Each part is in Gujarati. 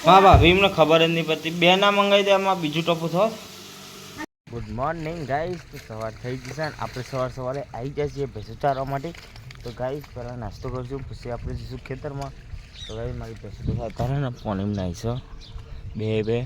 હા ભાભી એમને ખબર જ નહીં પડતી. બે ના મંગાવી દે, આમાં બીજું ટપું થો. Good morning guys. તો સવાર થઈ જશે ને આપણે સવારે આવી જાય છીએ ભેંસો ચારવા માટે. તો ગાઈસ પહેલાં નાસ્તો કરશું, પછી આપણે જઈશું ખેતરમાં. તો ગાઈસ મારી ભેંસો તો અત્યારે ને પાણીમાં નાહીશો બે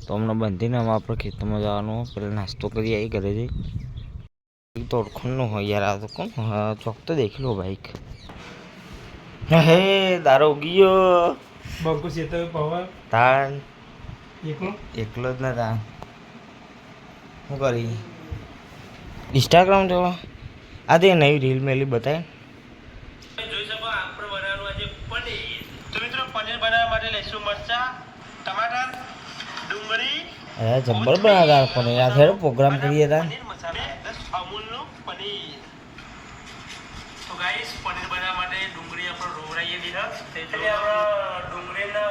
તો હમણાં બંધીને આપણે ખેતરમાં જવાનું. પહેલાં નાસ્તો કરી આવી ઘરે જઈ. તો ઓળખણનું હોય યાર, આ તો કોણ ચોક તો દેખી લો બાઈક. હે દારો ગયો બંકુ છે તો પવન તાન એકલો એકલો જ ના તાન શું કરી ઇન્સ્ટાગ્રામ જોવા આ તે નવી રીલ મેલી બતાય. જોઈ શકો આપણે બનાવવાનું આજે પનીર. તો મિત્રો પનીર બનાવવા માટે લઈશું મરચા, ટમાટર, ડુંગળી. અરે જબ્બર બનાવતા પનીર. આ ખેડો પ્રોગ્રામ કરીએ તા પનીર મસાલા 10 અમૂલનું પનીર. તો ગાઈસ પનીર બનાવવા માટે ડુંગળી આપણે રોવરાઈએ દીધા. એટલે આપણે ડુંગળીનો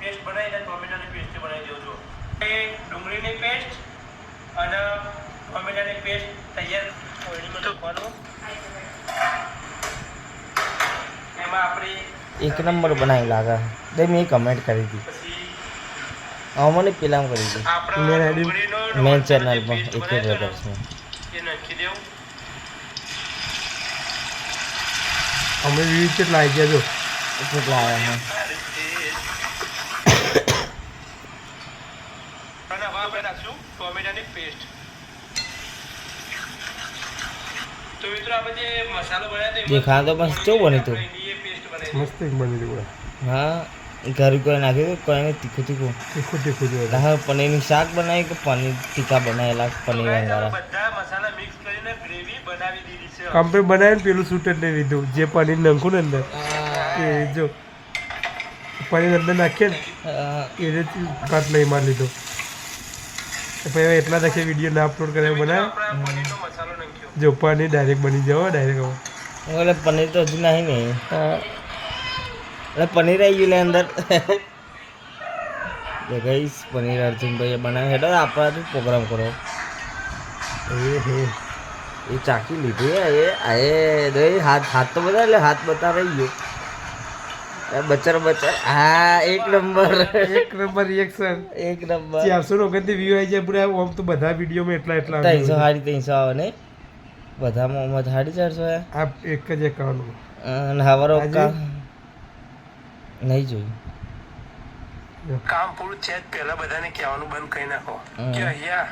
પેસ્ટ બનાવીને ટોમેટાની પેસ્ટ બનાવી દેજો. એ ડુંગળીની પેસ્ટ અને ટોમેટાની પેસ્ટ તૈયાર ઓઈલમાં નાખવાનું. એમાં આપણે એક નંબર બનાવી લાગે. દે મેં કમેન્ટ કરી હતી. મને પેલામ કરી હતી મેન ચેનલમાં એક બ્રધર્સમાં. એ નાખી દેવું. અમે વિવિધ કેટલા આવી ગયા જો કેટલા આવ્યા અને હવે આપણે નાખશું ટોમેટાની પેસ્ટ. તો મિત્રો આપણે જે મસાલો બનાવ્યો દેખા તો બસ કેવું બની તું. એ પેસ્ટ બનાવી મસ્ત એક બની રહ્યું હા ઘર કોઈ નાખ્યું કોઈને તીખું તીખું જોઈએ હા પનીરનું શાક બનાવ્યું કે પનીર ટીકા બનાવેલા પનીર અંગારા. બધા મસાલા મિક્સ કરીને ગ્રેવી બનાવી દીધી છે. કમ્પ્લીટ બનાવીને પેલું શૂટ જ નહીં લીધું જે પનીર નાખું ને અંદર એ જો પનીર અંદર નાખીએ ને એ રીતે કટ નહીં મારી લીધો. પછી એટલા દખે વિડીયો ના અપલોડ કરે બનાવે આપણે પનીરનો મસાલો નાખ્યો. જો પનીર ડાયરેક્ટ બની જાવ ડાયરેક્ટ એટલે પનીર તો હજુ નહીં ને એટલે પનીર આવી ગયું લે અંદર. ગઈશ પનીર અર્જુનભાઈએ બનાવે હેઠો આપણાથી પ્રોગ્રામ કરો. એ ચાકી લીધી એ હાથ તો બધા એટલે હાથ બતા રહી ગયો. બચર હા એક નંબર રિએક્શન એક નંબર. 429 વ્યૂ આવી જાય પૂરા આમ તો બધા વિડીયોમાં એટલા 300 350 આવે ને બધામાં 450 આ એક જ એકાઉન્ટ અને હવારો નહીં જોયું. કામ પૂરું છે જ પહેલા બધાને કહેવાનું બંધ કરી નાખો કે અહીંયા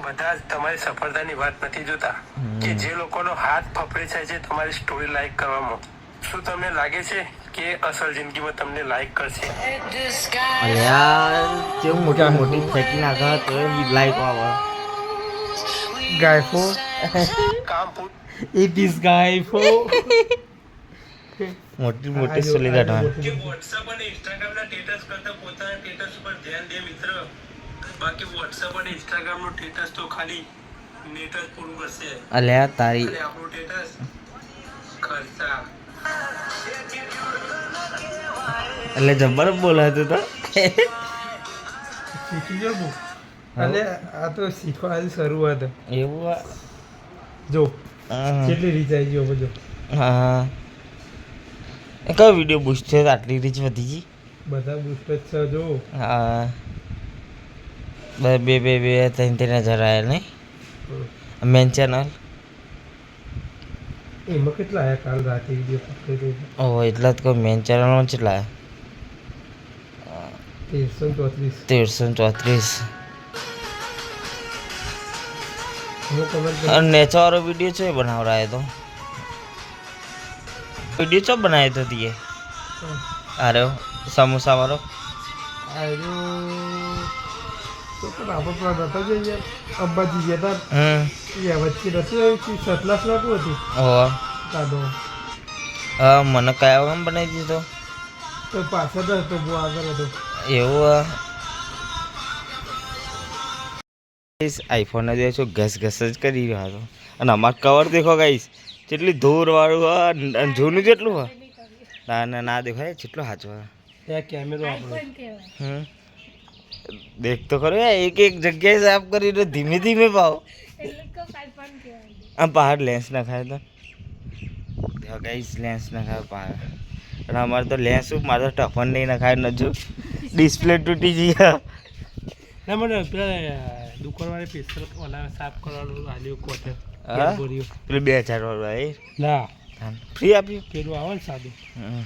બધા જ તમારી સફળતાની વાત નથી જોતા કે જે લોકોનો હાથ ફફડે છે તમારી સ્ટોરી લાઈક કરવામાં. શું તમને લાગે છે કે અસલ જિંદગીમાં તમને લાઈક કરશે? અલ્યા કેવું મોટી મોટી ફેંકી નાખા તો લાઈક આવે. ગાયફો કામ પૂરું ઇટ ઇઝ ગાયફો મોટી મોટી સોલી કાઢવા. કે WhatsApp અને Instagram ના સ્ટેટસ કરતા પોતાના સ્ટેટસ ઉપર ધ્યાન દે મિત્ર. બાકી WhatsApp અને Instagram નું સ્ટેટસ તો ખાલી નેટ જ પૂરું કરશે. અલ્યા તારી અને આપણું સ્ટેટસ ખર્ચા. એટલે જબર બોલાતું તો શીખી જો બુક અને આ તો શીખવાની શરૂઆત એવું જો કેટલી રીચ આવી ગયો બધો. હા કયો વિડીયો બુસ્ટ થયો આટલી રીચ વધી ગઈ? બધા બુસ્ટ જ છે જો. હા બે 3,000 આવ્યા નહીં મેન ચેનલ. એમાં કેટલા આવ્યા કાલ રાતે વિડીયો પકડી ઓહો એટલા જ કોઈ મેન ચેનલમાં કેટલા 1334 1334. અને નેચાવાળો વિડીયો છે બનાવરાય તો વિડીયો ચો બનાવ્યો તો તીએ અરે સમોસા વાળો તો પણ આપણે પેલા નતા જઈએ અંબાજી ગયા હતા વચ્ચે નથી આવી સતલાસ લાગુ હતી ઓહો કાઢો હા મને કયા વગર બનાવી દીધો તો પાછળ હતો બહુ આગળ હતો એવું. આઈફોન જ છો ઘસ ઘસ જ કરી રહ્યો હતો અને અમારું કવર દેખો ગાઈશ જેટલી ધૂળવાળું અને જૂનું જેટલું હોય ના ના દેખાય જેટલું સાચું હોય. ત્યાં કેમેરો આપણો દેખ તો ખરો એક જગ્યાએ સાફ કરીને ધીમે ધીમે પાવ આમ પહાડ લેન્સ ના ખાય તો ગાઈસ લેન્સ ના ખાય પહાડ અને અમારે તો લેશું મારે તો ટફન નહીં નખાય ન જો ડિસ્પ્લે તૂટી જઈએ. ના મને પેલા દુકાનવાળી પિસ્તોલ ઓલા સાફ કરવાનું આલ્યું કોટર હા? ભર્યું. પેલું 2000 વાળું ના ફ્રી આપ્યું. પેલું આવે ને સાદું હમ.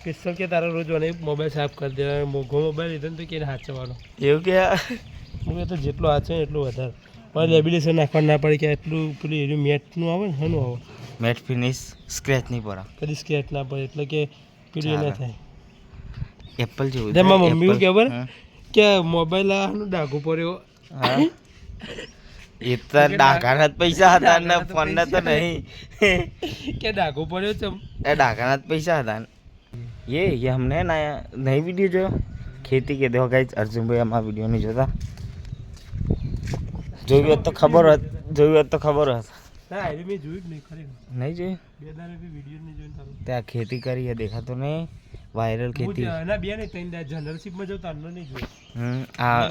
પિસ્તોલ કે તારો રોજ મને મોબાઈલ સાફ કરી દેવાનો. મોઘો મોબાઈલ લીધો ને તો કે હાચવાનો. એવું કે હું કહે તો જેટલો હાચે એટલું વધારે પણ લેબિલેશન નાખવા ના પડે કે એટલું પેલું એનું મેટનું આવે ને શાનું આવે મેટ ફિનિશ સ્ક્રેચ નહીં પડે. કદી સ્કેચ ના પડે એટલે કે પેલું એ ના થાય. એપલ જેવું તેમાં થાય, મમ્મી Apple. ખબર હમ. કે મોબાઈલ આનું ડાઘો પડ્યો હા. એ તો ડાઘાના જ પૈસા હતા ને ફોનના તો નહીં. કે ડાઘો પડ્યો છે એ ડાઘાના જ પૈસા હતા ને. ये हमने नया नई वीडियो जो खेती के देखो गाइस अर्जुन भाई हमारा वीडियो नहीं जोता જોયું હોત તો ખબર હોત ના એ મેં જોયું જ નહીં ખરેખર નહીં જોયું. બે દાડે બી વિડીયો નહીં જોઈને તારું ત્યાં ખેતી કરી છે દેખાતો નહીં વાયરલ હું ખેતી. ત્યાં ના બે નહીં ત્રણ દાડે જનરલશીપમાં જવું તારનો નહીં જોયું આ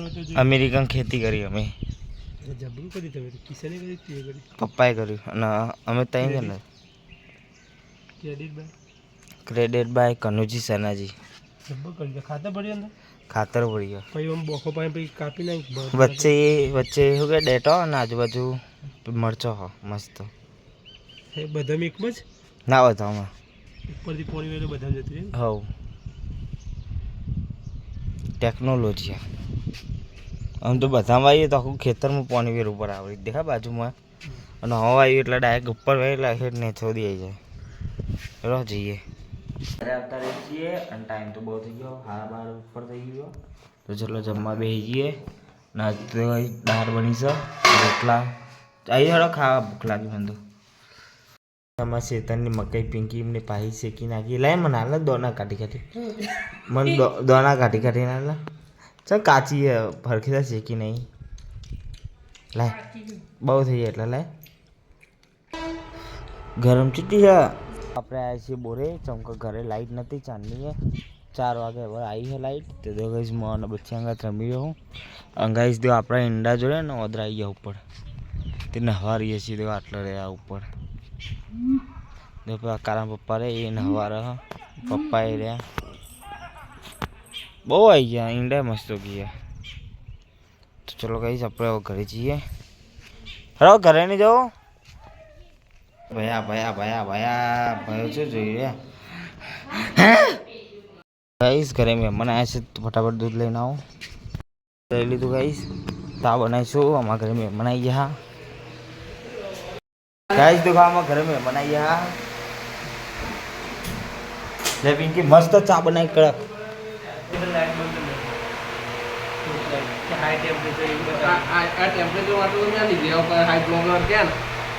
અમેરિકન ખેતી કરી અમે જબરું કરી તમે કિસાને કરી તે કરી પપ્પાએ કર્યું અને અમે ત્યાં જ ને ક્રેડિટ ભાઈ ક્રેડિટ બાય કનુજી સનાજી જબ્બર કરી દે ખાતા પડી અંદર ખાતર પડી ગયો પછી આમ બોખો પાસે પછી કાપી નાખ વચ્ચે શું કે ડેટો અને આજુબાજુ મરચો હો મસ્ત એ બધા મિક્સમાં જ ના બતાવમાં ઉપરથી પોણી વેલો બધા જતી રહી હવ ટેકનોલોજી આમ તો બધામાં આવીએ તો આખું ખેતરમાં પાણી વેર ઉપર આવડી દેખા બાજુમાં અને હવા આવી એટલે ડાયરેક્ટ ઉપર વહેલા હેઠ ને છોડી આવી જાય. ચલો જઈએ ઘરે આવતા રહી છીએ અને ટાઈમ તો બહુ થઈ ગયો 12:30 ઉપર થઈ ગયો તો ચલો જમવા બેસી જઈએ. ના તો દાળ બની છે રોટલા આવી હળો ખાવા ભૂખ લાગી મને તો. અમારા શેતનની મકાઈ પિંકી એમને પાહી શેકી નાખી લાય મને હાલ દોના કાઢી મને દોના કાઢી હાલ ચાલ કાચી ફરખી શેકી નહીં લાય બહુ થઈ જાય એટલે લાય ગરમ ચીટી છે. આપણે આવ્યા છીએ બોરે ચમકો ઘરે લાઈટ નથી ચાંદની 4 વાગે હવે આવી છે લાઈટ તો દો ગઈશ મને બચ્ચી અંગાત રમી રહ્યો હું અંગાઈશ દો આપણા ઈંડા જોડે ને ઓદરા આવી ગયા ઉપર તે નહવા રહીએ છીએ દો આટલો રહ્યા ઉપર દો કારા પપ્પા રે એ નહવા રહ્યા પપ્પા એ રહ્યા બહુ આવી ગયા ઈંડા મસ્ત ગયા. તો ચલો ગઈશ આપણે હવે ઘરે જઈએ. હરો ઘરે નહીં જાઓ ભયા શું જોઈએ ગાઈસ ઘરે મહેમાન આવ્યા છે તો ફટાફટ દૂધ લઈને આવો લઈ લીધું ગાઈસ તા બનાવીશું અમારા ઘરે મહેમાન આવી ગયા ગાઈસ તો અમારા ઘરે મહેમાન આવી ગયા લે પિંકી મસ્ત ચા બનાવી કડક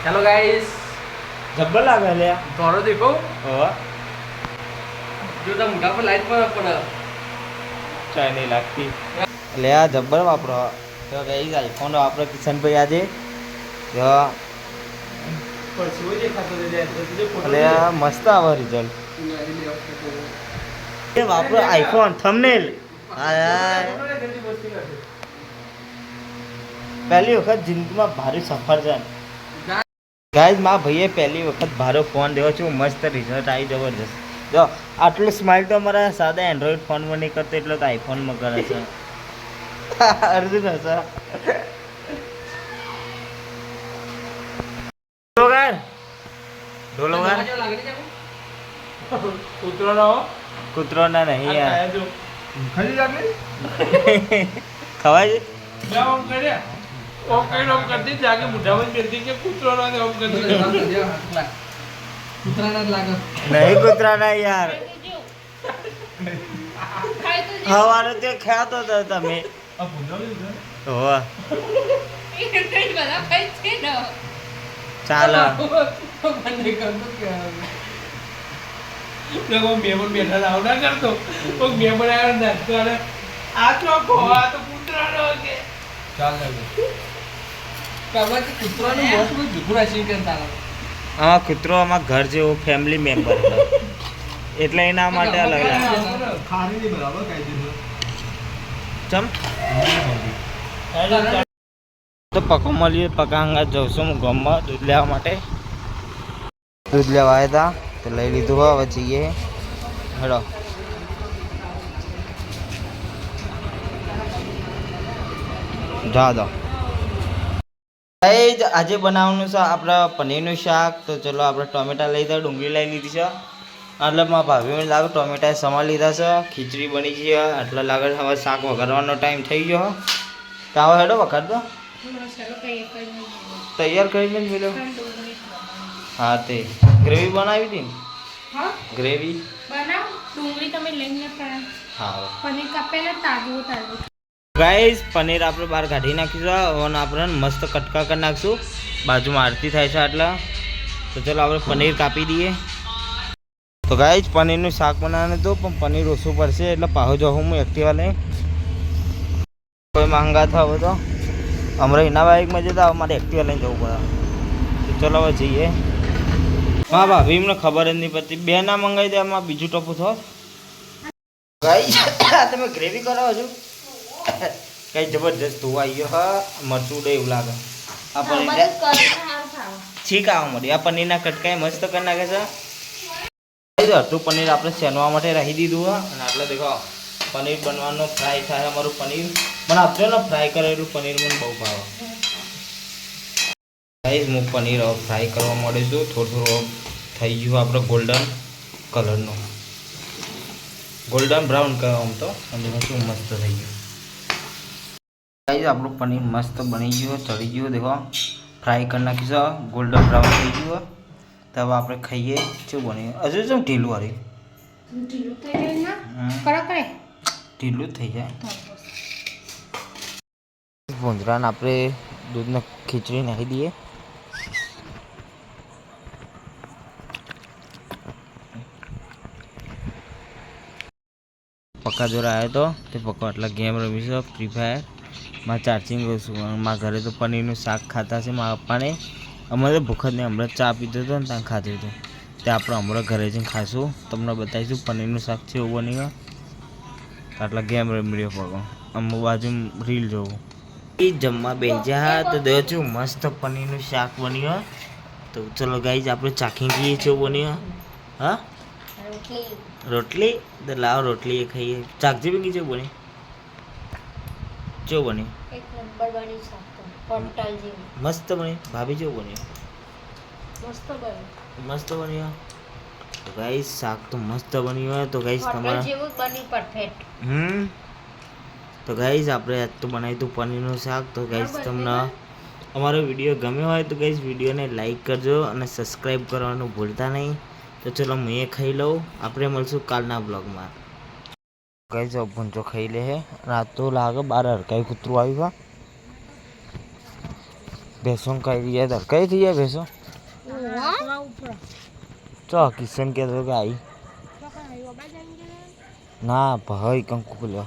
હેલો ગાઈસ જબ્બર લાગે લે થોડો દેખો હા જો તો મોઢા પર લાઈટ પડે ચાય નહીં લાગતી લે આ જબ્બર વાપરો તો ગાઈસ આઈફોન વાપરો કિશનભાઈ આજે તો અલે મસ્ત આવે રિઝલ્ટ એ વાપરો આઈફોન થંબનેલ પહેલી વખત જિંદગીમાં ભારે સફર છે ગાઈઝ મારા ભાઈએ પહેલી વખત ભારો ફોન દેવો છું મસ્ત રિઝલ્ટ આવી જબરજસ્ત જો આટલું સ્માઇલ તો અમારા સાદા એન્ડ્રોઈડ ફોનમાં નહીં કરતો એટલો તો આઈફોનમાં કરે છે અર્જુન હશે ઢોલવગાર કૂતરો ના નહીં યાર ખવાય છે ઓમ કઈ ઓમ કરતી જાગે મુઢામાં મેલતી કે કૂતરો ના દે ઓમ કરતી કૂતરાના લાગે નહીં કૂતરા ના યાર હવારે તે ખાતો હતો તમે આ ભૂંડાવી દે હોવા ચાલ બંને કરતો કે લોકો મેમન બેઠા આવડા કરતો કોઈ મેમન આવ્યો ને તો આ તો ખોવા તો કૂતરાનો કે ચાલ લાગે કાવાથી કૂતરાનું મોસ કોઈ જુગુરા શીખ કરતા હા કૂતરો અમારા ઘર જેવો ફેમિલી મેમ્બર એટલે એના માટે અલગ ખારી ની બરાબર કાઈ દીધું ચમ તો પકો મળીએ પકાંગા જઈશું હું ગામમાં દૂધ લેવા માટે દૂધ લેવા આવ્યા હતા તો લઈ લીધું હવે જઈએ હેડો જા દો આજે બનાવવાનું છે આપણે પનીરનું શાક. તો ચલો આપણે ટોમેટા લઈ દો, ડુંગળી લઈ લીધી છે, એટલે મારા ભાભીને લાગે ટોમેટા સમા લીધા છે, ખીચડી બની છે, એટલે લાગે હવે શાક વઘારવાનો ટાઈમ થઈ ગયો. તો આવો હેડો વઘાર દો, તૈયાર કરીને જ મેળ્યો. હા તે ગ્રેવી બનાવી હતી ને, ગ્રેવી હા. ગાઈસ પનીર આપણે બહાર કાઢી નાખીશું અને આપણે મસ્ત કટકા કરી નાખીશું. બાજુમાં આરતી થાય છે આટલા. તો ચલો આપણે પનીર કાપી દઈએ. તો ગાઈસ પનીરનું શાક બનાવવાનું હતું પણ પનીર ઓછું પડશે એટલે પાહો જાઉં હું એક્ટિવા લઈ. કોઈ માંગા થાવ તો હમણાં એના બાઇકમાં જતા મારે એક્ટિવા લઈને જવું પડે. તો ચલો હવે જઈએ. હા ભાભી એમને ખબર જ નહીં પડતી. બે ના મંગાવી દે, એમાં બીજું ટપું થો. ગાઈસ તમે ગ્રેવી કરાવો છો કઈ જબરજસ્ત ધોવાઈ ગયો. હા મરચું ઉડે એવું લાગે. આ પનીર છીક આવવા મળ્યું. આ પનીરના કટકાએ મસ્ત કરી નાખે છે. અડધું પનીર આપણે શેનવા માટે રાખી દીધું હોય અને આટલે દેખો પનીર બનવાનો ફ્રાય થાય. અમારું પનીર મને આપજો ને, ફ્રાય કરેલું પનીર મને બહુ ભાવે. ગાઈસ હું પનીર હવે ફ્રાય કરવા માંડીશું. થોડું થોડું થઈ ગયું આપણે ગોલ્ડન કલરનું, ગોલ્ડન બ્રાઉન કહેવાય આમ તો. અને શું મસ્ત થઈ ગયું. ગાઈસ આપણું પનીર મસ્ત બની ગયું, ચડી ગયું. દેખો ફ્રાય કરી નાખીશું, ગોલ્ડન બ્રાઉન થઈ ગયું. તો હવે આપણે ખાઈએ. શું બન્યું? હજુ શું ઢીલું હારી ઢીલું જ થઈ જાય. ભૂંજરાને આપણે દૂધને ખીચડી નાખી દઈએ. પક્કા જોડે આવ્યો તો તે પક્કા એટલા ગેમ રમીશું ફ્રી ફાયર. મારે ચાર્જિંગ કરશું. મારા ઘરે તો પનીરનું શાક ખાતા છે મારા પપ્પાને. અમારે ભૂખ જ નહીં, હમણાં ચા પીધો હતો ને ત્યાં ખાધું હતું. તે આપણે હમણાં ઘરે જઈને ખાશું. તમને બતાવીશું પનીરનું શાક છે એવું બની ગયું. આટલા ગેમ રમી રહ્યો પગો. અમુક બાજુ રીલ જોવું. એ જમવા બેસા તો દે છું મસ્ત પનીરનું શાક બની ગયો. તો ચલો ગાઈઝ આપણે ચાખી જઈએ છે એવું બની ગયો. હા રોટલી તો લાવો રોટલી એ ખાઈએ. ચાકજી બી કેવું બની? કેવું બની? એક નંબર બની શાક તો હોટલ જેવું મસ્ત બની. ભાભી કેવું બની? મસ્ત બની. મસ્ત બની. તો ગાઈસ શાક તો મસ્ત બની હોય. તો ગાઈસ હોટલ તમારા જેવું જ બની પરફેક્ટ. તો ગાઈસ આપણે આજ તો બનાવ્યું હતું પનીરનું શાક. તો ગાઈસ તમને અમારો વિડીયો ગમ્યો હોય તો ગાઈસ વિડીયોને લાઈક કરજો અને સબસ્ક્રાઈબ કરવાનું ભૂલતા નહીં. તો ચલો હું એ ખાઈ લઉં. આપણે મળશું કાલના બ્લોગમાં. ગાઈસ ભૂંચો ખાઈ લે હે. રાત તો લાગે બાર હરકાઈ કૂતરું આવ્યું. ભેંસો ખાઈ ગયા હરકાઈ થઈ ગયા ભેંસો. ચો કિશન કહેતો કે આવી ના ભાઈ કંકુ ખુલ્યો.